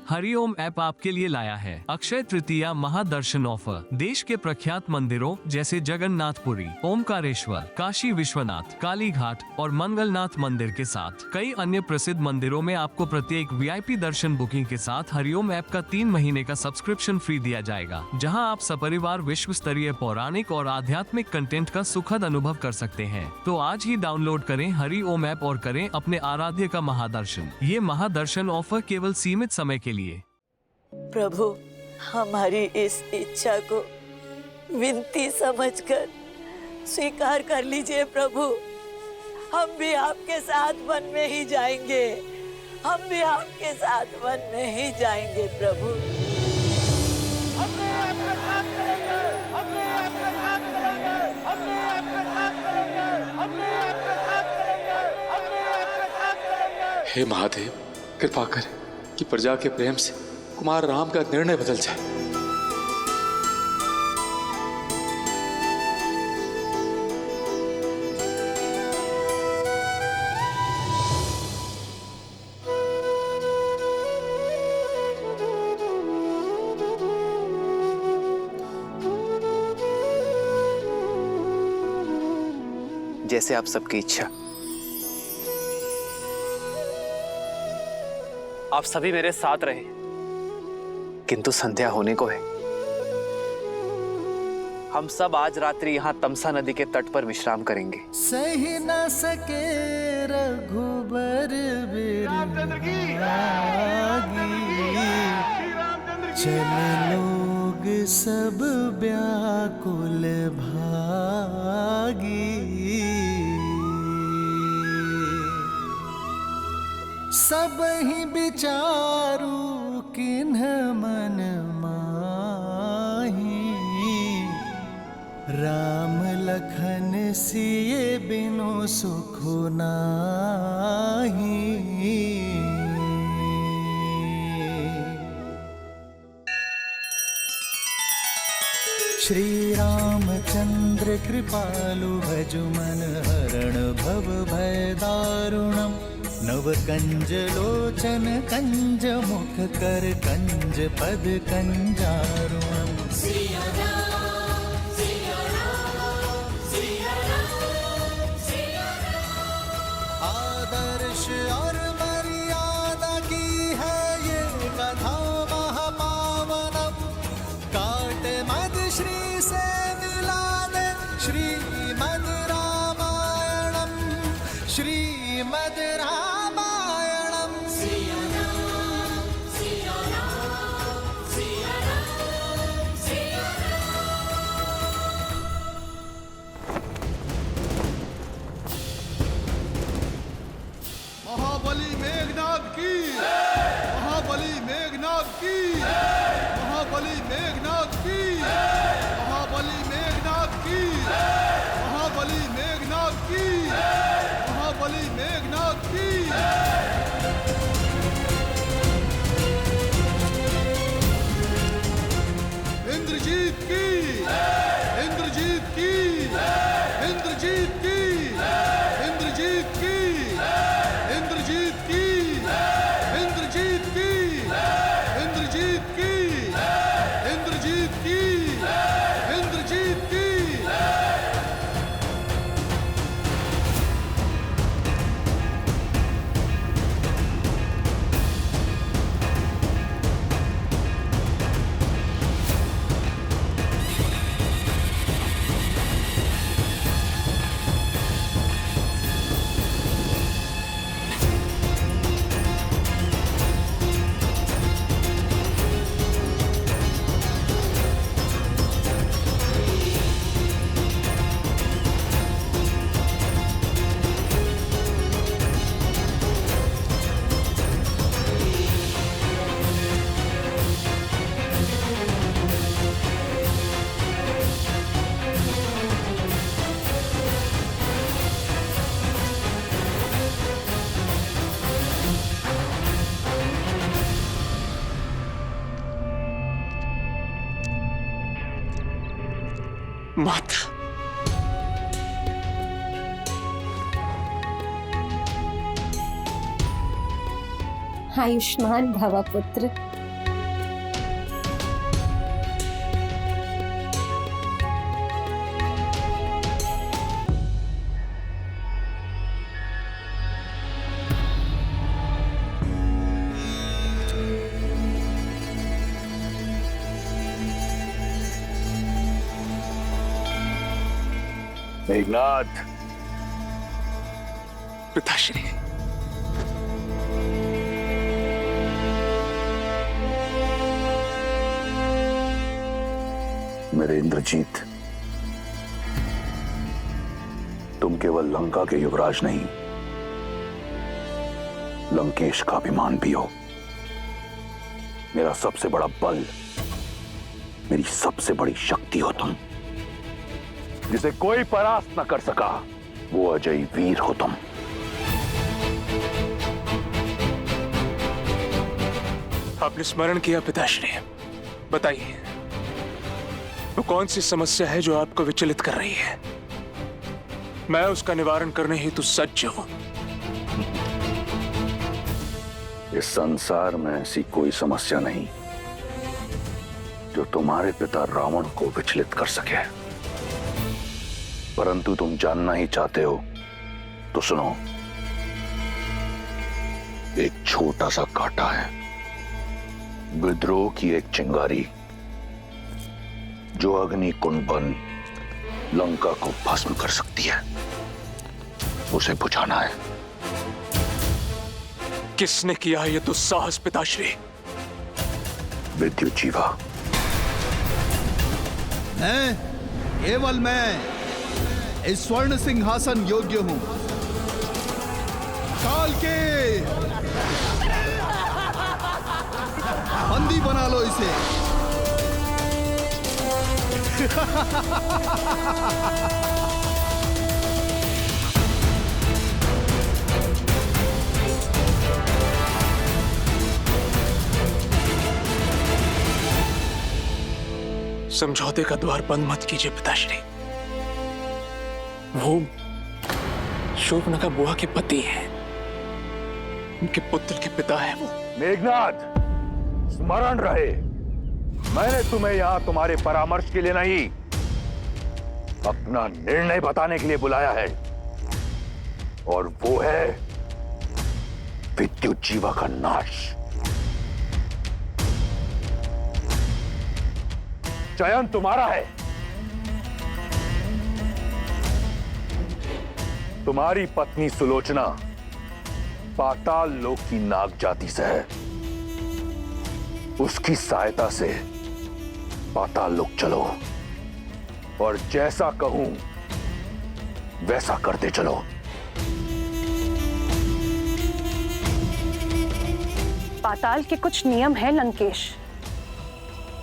Hariom app आपके लिए लाया है अक्षय तृतीया महादर्शन ऑफर। देश के प्रख्यात मंदिरों जैसे जगन्नाथपुरी, ओमकारेश्वर, काशी विश्वनाथ, काली घाट और मंगलनाथ मंदिर के साथ कई अन्य प्रसिद्ध मंदिरों में आपको प्रत्येक वीआईपी दर्शन बुकिंग के साथ हरिओम ऐप का 3 महीने का सब्सक्रिप्शन फ्री दिया जाएगा, जहां आप सपरिवार विश्व स्तरीय पौराणिक और आध्यात्मिक कंटेंट का सुखद अनुभव कर सकते हैं। तो आज ही डाउनलोड करें हरिओम ऐप और करें अपने आराध्य का महादर्शन। ये महादर्शन ऑफर केवल सीमित समय के लिए। प्रभु, हमारी इस इच्छा को विनती समझकर स्वीकार कर लीजिए प्रभु। हम भी आपके साथ वन में ही जाएंगे, हम भी आपके साथ वन में ही जाएंगे प्रभु। हे महादेव, कृपा करें कि प्रजा के प्रेम से कुमार राम का निर्णय बदल जाए। जैसे आप सबकी इच्छा। आप सभी मेरे साथ रहे, किंतु संध्या होने को है। हम सब आज रात्रि यहाँ तमसा नदी के तट पर विश्राम करेंगे। सही न सके रघुबर चले लोग सब व्याकुल भागी। सब ही विचारू किन्ह मन माही। राम लखन सिए बिनु सुख नाही। श्री रामचंद्र कृपालु भजु मन हरण भव भय दारुणम्। नव कंज लोचन कंज मुख कर कंज पद कंजारुणम्। आदर्श और मर्यादा की है ये कथा महापावनम। काट मद श्री से मिला दे श्रीमद रामायणम। श्रीमद रामायणम। महाबली मेघनाद की, महाबली मेघनाद की, महाबली मेघनाद की, महाबली मेघनाद की, महाबली मेघनाद की, महाबली मेघनाद की। इंद्रजीत की, इंद्रजीत की, इंद्रजीत की, इंद्रजीत की, इंद्रजीत की, इंद्रजीत की, इंद्रजीत की, इंद्रजीत की, इंद्रजीत की। माता, आयुष्मान भव पुत्र। मेघनाथ, पिताश्री, मेरे इंद्रजीत, तुम केवल लंका के युवराज नहीं, लंकेश का अभिमान भी हो। मेरा सबसे बड़ा बल, मेरी सबसे बड़ी शक्ति हो तुम, जिसे कोई परास्त न कर सका, वो अजय वीर हो तुम। आपने स्मरण किया पिताश्री, बताइए वो कौन सी समस्या है जो आपको विचलित कर रही है? मैं उसका निवारण करने हेतु सज्ज हूं। इस संसार में ऐसी कोई समस्या नहीं जो तुम्हारे पिता रावण को विचलित कर सके। परंतु तुम जानना ही चाहते हो तो सुनो। एक छोटा सा कांटा है, विद्रोह की एक चिंगारी, जो अग्नि कुंड बन लंका को भस्म कर सकती है। उसे बुझाना है। किसने किया ये दुस्साहस पिताश्री? विद्युत जीवा। मैं, केवल मैं इस स्वर्ण सिंहासन योग्य हूं। काल के बंदी बना लो इसे। समझौते का द्वार बंद मत कीजिए पिताश्री। वो शूर्पणखा बुआ के पति हैं, उनके पुत्र के पिता है वो। मेघनाथ, स्मरण रहे, मैंने तुम्हें यहां तुम्हारे परामर्श के लिए नहीं, अपना निर्णय बताने के लिए बुलाया है, और वो है विद्युत जीवा का नाश। चयन तुम्हारा है। तुम्हारी पत्नी सुलोचना पाताल लोक की नाग जाति से है। उसकी सहायता से पाताल लोक चलो और जैसा कहूं वैसा करते चलो। पाताल के कुछ नियम हैं लंकेश,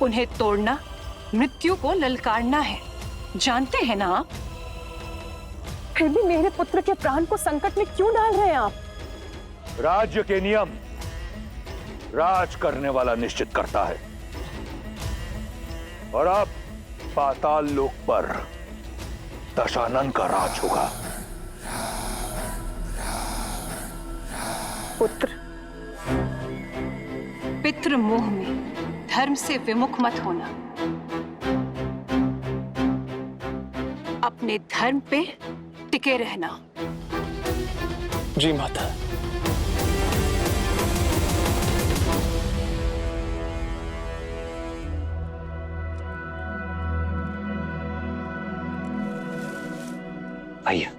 उन्हें तोड़ना मृत्यु को ललकारना है, जानते हैं ना आप? फिर भी मेरे पुत्र के प्राण को संकट में क्यों डाल रहे हैं आप? राज्य के नियम राज करने वाला निश्चित करता है, और अब पाताल लोक पर दशानन का राज होगा। पुत्र, पितृ मोह में धर्म से विमुख मत होना। अपने धर्म पे टिके रहना। जी माता। भैया,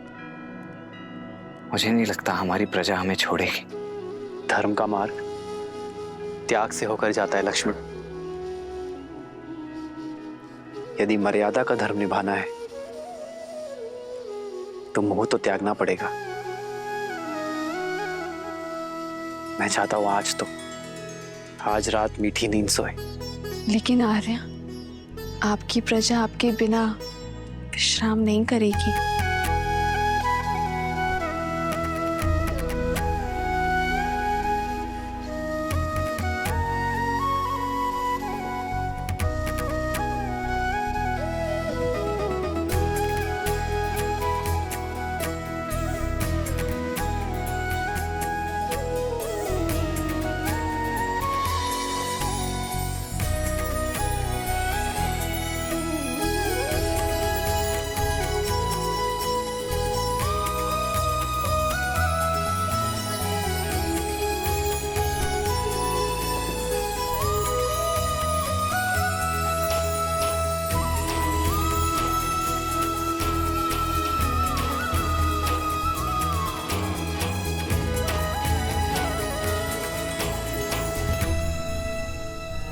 मुझे नहीं लगता हमारी प्रजा हमें छोड़ेगी। धर्म का मार्ग त्याग से होकर जाता है लक्ष्मण। यदि मर्यादा का धर्म निभाना है तो मोह तो त्यागना पड़ेगा। मैं चाहता हूं आज रात मीठी नींद सोए। लेकिन आर्या, आपकी प्रजा आपके बिना विश्राम नहीं करेगी।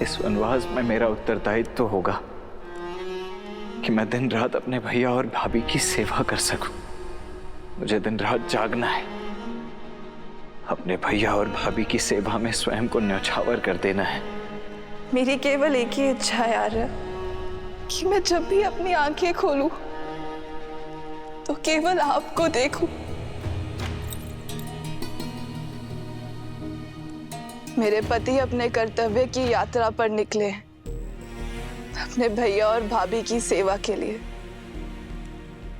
इस वनवास में मेरा उत्तरदायित्व तो होगा कि मैं दिन रात अपने भैया और भाभी की सेवा कर सकूं। मुझे दिन रात जागना है, अपने भैया और भाभी की सेवा में स्वयं को न्यौछावर कर देना है। मेरी केवल एक ही इच्छा है आर्य, कि मैं जब भी अपनी आंखें खोलूं तो केवल आपको देखूं। मेरे पति अपने कर्तव्य की यात्रा पर निकले हैं, अपने भैया और भाभी की सेवा के लिए।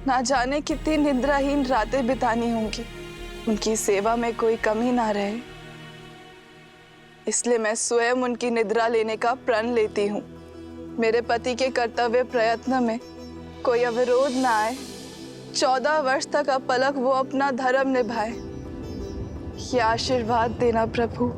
ना जाने कितनी निद्राहीन रातें बितानी होंगी, उनकी सेवा में कोई कमी ना रहे, इसलिए मैं स्वयं उनकी निद्रा लेने का प्रण लेती हूँ। मेरे पति के कर्तव्य प्रयत्न में कोई अवरोध ना आए, 14 वर्ष तक अपलक वो अपना धर्म निभाए, ये आशीर्वाद देना प्रभु।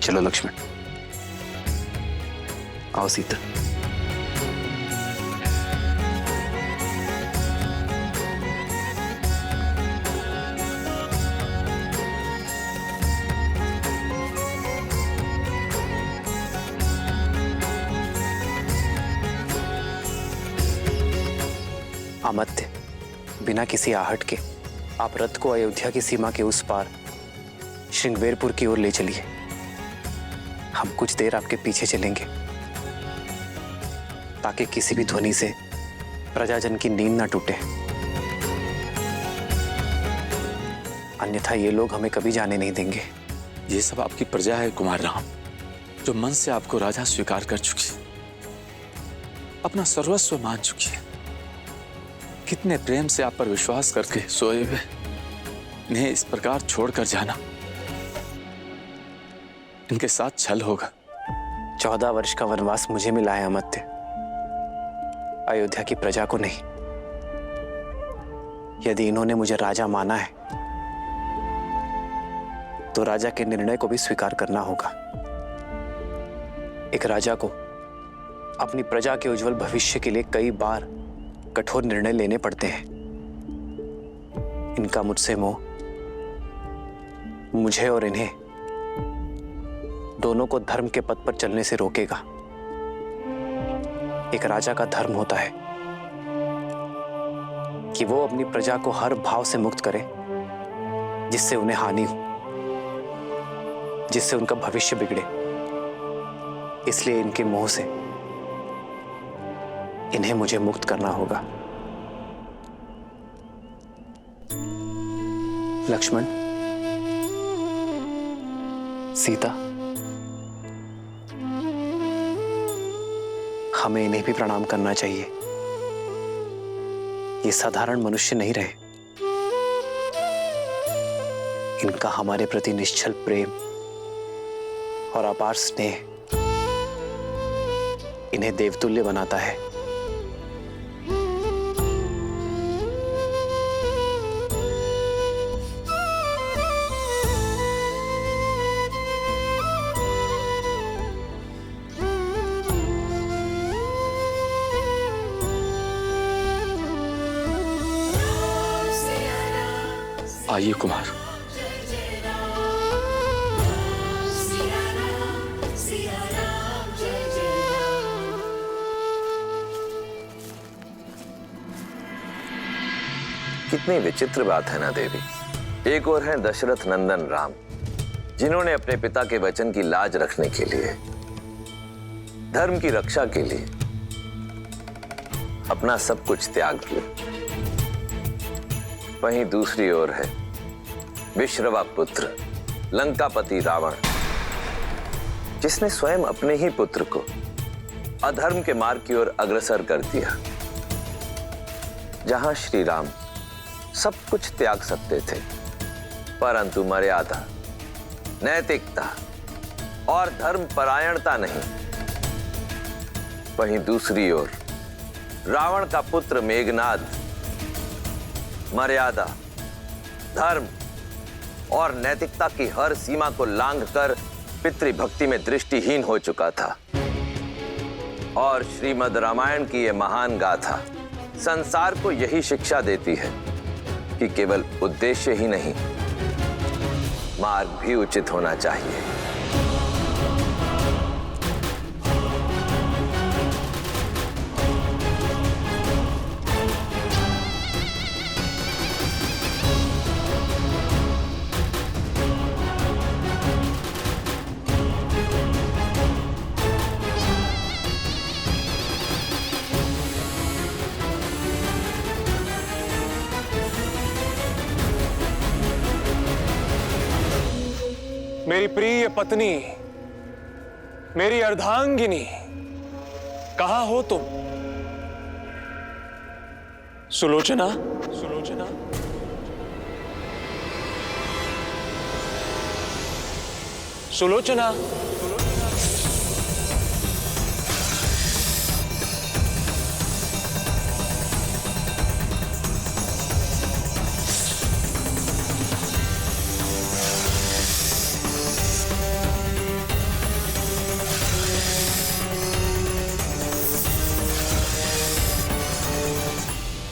चलो लक्ष्मण, आओ सीता। अमत्य, बिना किसी आहट के आप रथ को अयोध्या की सीमा के उस पार श्रृंगवेरपुर की ओर ले चलिए। हम कुछ देर आपके पीछे चलेंगे ताकि किसी भी ध्वनि से प्रजाजन की नींद ना टूटे, अन्यथा ये लोग हमें कभी जाने नहीं देंगे। ये सब आपकी प्रजा है कुमार राम, जो मन से आपको राजा स्वीकार कर चुकी है, अपना सर्वस्व मान चुकी है। कितने प्रेम से आप पर विश्वास करके सोए हुए इन्हें इस प्रकार छोड़कर जाना, इनके साथ छल होगा। 14 वर्ष का वनवास मुझे मिला है अमत्य, अयोध्या की प्रजा को नहीं। यदि इन्होंने मुझे राजा माना है तो राजा के निर्णय को भी स्वीकार करना होगा। एक राजा को अपनी प्रजा के उज्जवल भविष्य के लिए कई बार कठोर निर्णय लेने पड़ते हैं। इनका मुझसे मोह मुझे और इन्हें दोनों को धर्म के पथ पर चलने से रोकेगा। एक राजा का धर्म होता है कि वो अपनी प्रजा को हर भाव से मुक्त करे जिससे उन्हें हानि हो, जिससे उनका भविष्य बिगड़े। इसलिए इनके मोह से इन्हें मुझे मुक्त करना होगा। लक्ष्मण, सीता, हमें इन्हें भी प्रणाम करना चाहिए। ये साधारण मनुष्य नहीं रहे। इनका हमारे प्रति निश्चल प्रेम और अपार स्नेह इन्हें देवतुल्य बनाता है। आइए कुमार, कितनी विचित्र बात है ना देवी। एक और है दशरथ नंदन राम, जिन्होंने अपने पिता के वचन की लाज रखने के लिए, धर्म की रक्षा के लिए अपना सब कुछ त्याग दिया। वहीं दूसरी ओर है विश्रवा पुत्र लंकापति रावण, जिसने स्वयं अपने ही पुत्र को अधर्म के मार्ग की ओर अग्रसर कर दिया। जहां श्री राम सब कुछ त्याग सकते थे, परंतु मर्यादा, नैतिकता और धर्म परायणता नहीं, वहीं दूसरी ओर रावण का पुत्र मेघनाद मर्यादा, धर्म और नैतिकता की हर सीमा को लांघकर पितृभक्ति में दृष्टिहीन हो चुका था। और श्रीमद् रामायण की यह महान गाथा संसार को यही शिक्षा देती है कि केवल उद्देश्य ही नहीं, मार्ग भी उचित होना चाहिए। मेरी प्रिय पत्नी, मेरी अर्धांगिनी, कहां हो तुम? सुलोचना, सुलोचना, सुलोचना,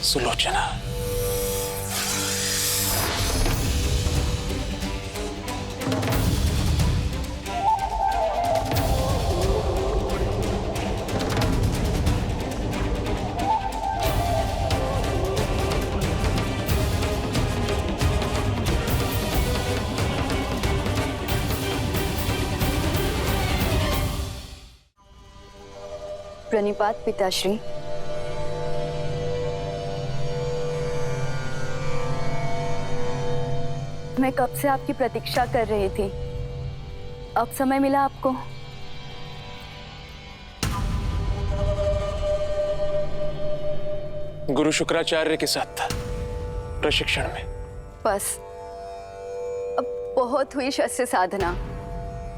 सुलोचना। प्रणिपात पिताश्री। मैं कब से आपकी प्रतीक्षा कर रही थी, अब समय मिला आपको। गुरु शुक्राचार्य के साथ था प्रशिक्षण में। बस अब बहुत हुई शस्त्र साधना,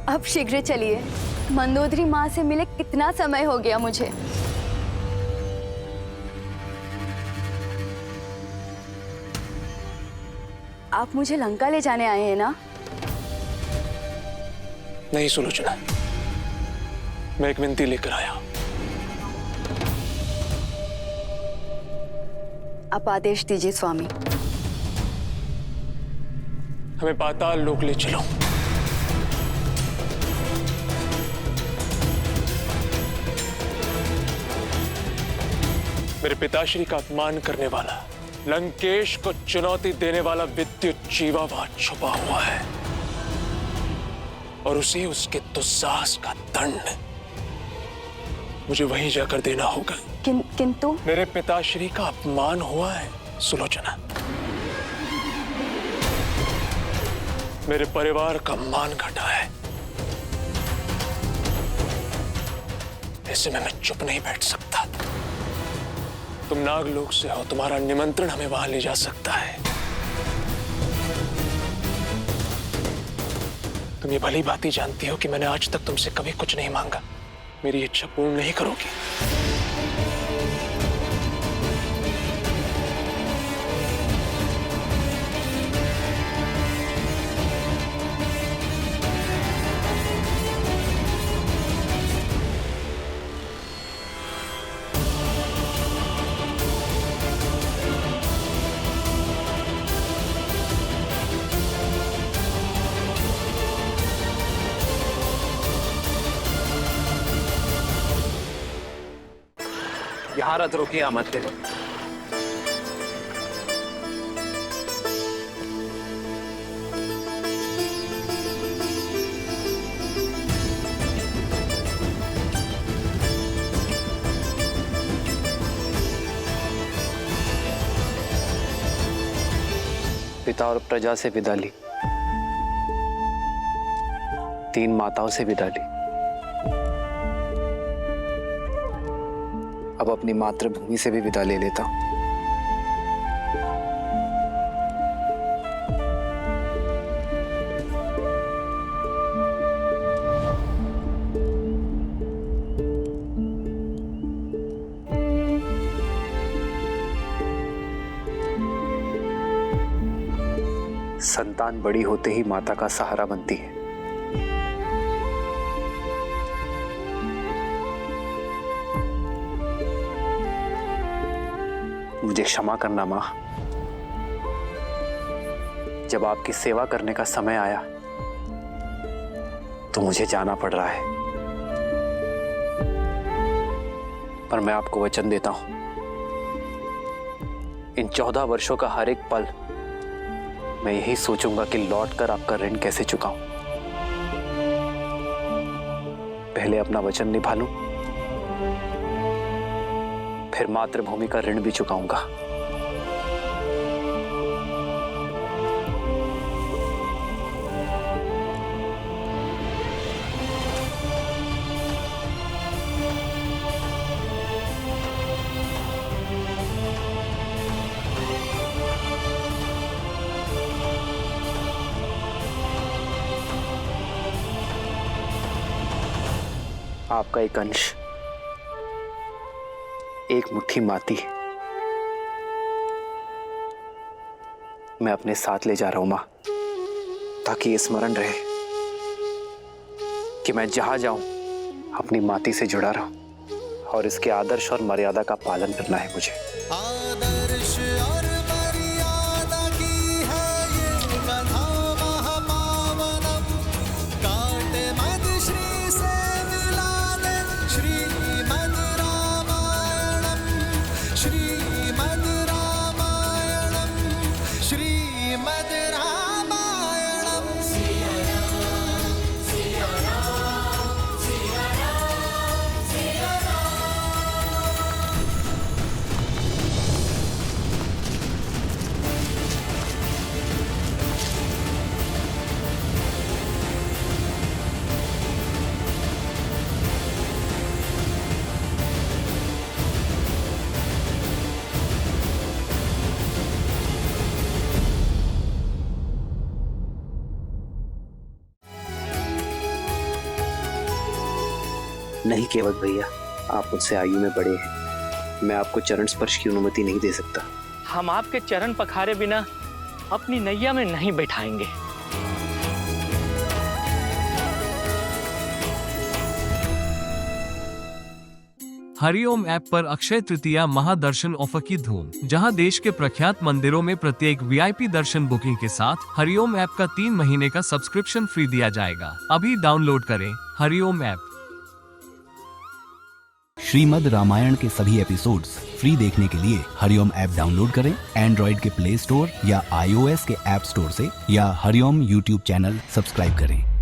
अब शीघ्र चलिए। मंदोदरी माँ से मिले कितना समय हो गया मुझे। आप मुझे लंका ले जाने आए हैं ना? नहीं सुलोचना, मैं एक विनती लेकर आया। आप आदेश दीजिए स्वामी। हमें पाताल लोक ले चलो। मेरे पिताश्री का अपमान करने वाला, लंकेश को चुनौती देने वाला विद्युत जीवा वहां छुपा हुआ है, और उसे उसके दुस्साहस का दंड मुझे वहीं जाकर देना होगा। किंतु मेरे पिताश्री का अपमान हुआ है सुलोचना, मेरे परिवार का मान घटा है। ऐसे में मैं चुप नहीं बैठ सकता। तुम नागलोक से हो, तुम्हारा निमंत्रण हमें वहां ले जा सकता है। तुम ये भली भांति जानती हो कि मैंने आज तक तुमसे कभी कुछ नहीं मांगा। मेरी इच्छा पूर्ण नहीं करोगी? यहाँ रथ रोकिए, मत ले। पिता और प्रजा से विदा ली, 3 माताओं से विदा ली, अब अपनी मातृभूमि से भी विदा ले लेता हूं। संतान बड़ी होते ही माता का सहारा बनती है। मुझे क्षमा करना मां, जब आपकी सेवा करने का समय आया तो मुझे जाना पड़ रहा है, पर मैं आपको वचन देता हूं, इन 14 वर्षों का हर एक पल मैं यही सोचूंगा कि लौटकर आपका ऋण कैसे चुकाऊं। पहले अपना वचन निभा लूं, फिर मातृभूमि का ऋण भी चुकाऊंगा। आपका एक अंश, एक मुट्ठी माटी मैं अपने साथ ले जा रहा हूं मां, ताकि ये स्मरण रहे कि मैं जहां जाऊं अपनी माटी से जुड़ा रहूं और इसके आदर्श और मर्यादा का पालन करना है मुझे। आदर्श और मर्यादा की है ये कथा महापावनम, काटे मद श्री से मिलाने श्रीमद् रामायणम, श्रीमद् रामायणम, श्रीमद् रामायणम। सिया राम, सिया राम, सिया राम, सिया राम। नहीं केवल भैया, आप मुझसे आयु में बड़े हैं, मैं आपको चरण स्पर्श की अनुमति नहीं दे सकता। हम आपके चरण पखारे बिना अपनी नैया में नहीं बैठाएंगे। हरिओम ऐप पर अक्षय तृतीया महादर्शन ऑफर की धूम, जहां देश के प्रख्यात मंदिरों में प्रत्येक VIP दर्शन बुकिंग के साथ हरिओम ऐप का 3 महीने का सब्सक्रिप्शन फ्री दिया जाएगा। अभी डाउनलोड करें हरिओम ऐप। श्रीमद् रामायण के सभी एपिसोड्स फ्री देखने के लिए हरिओम ऐप डाउनलोड करें एंड्रॉइड के प्ले स्टोर या iOS के ऐप स्टोर से, या हरिओम YouTube चैनल सब्सक्राइब करें।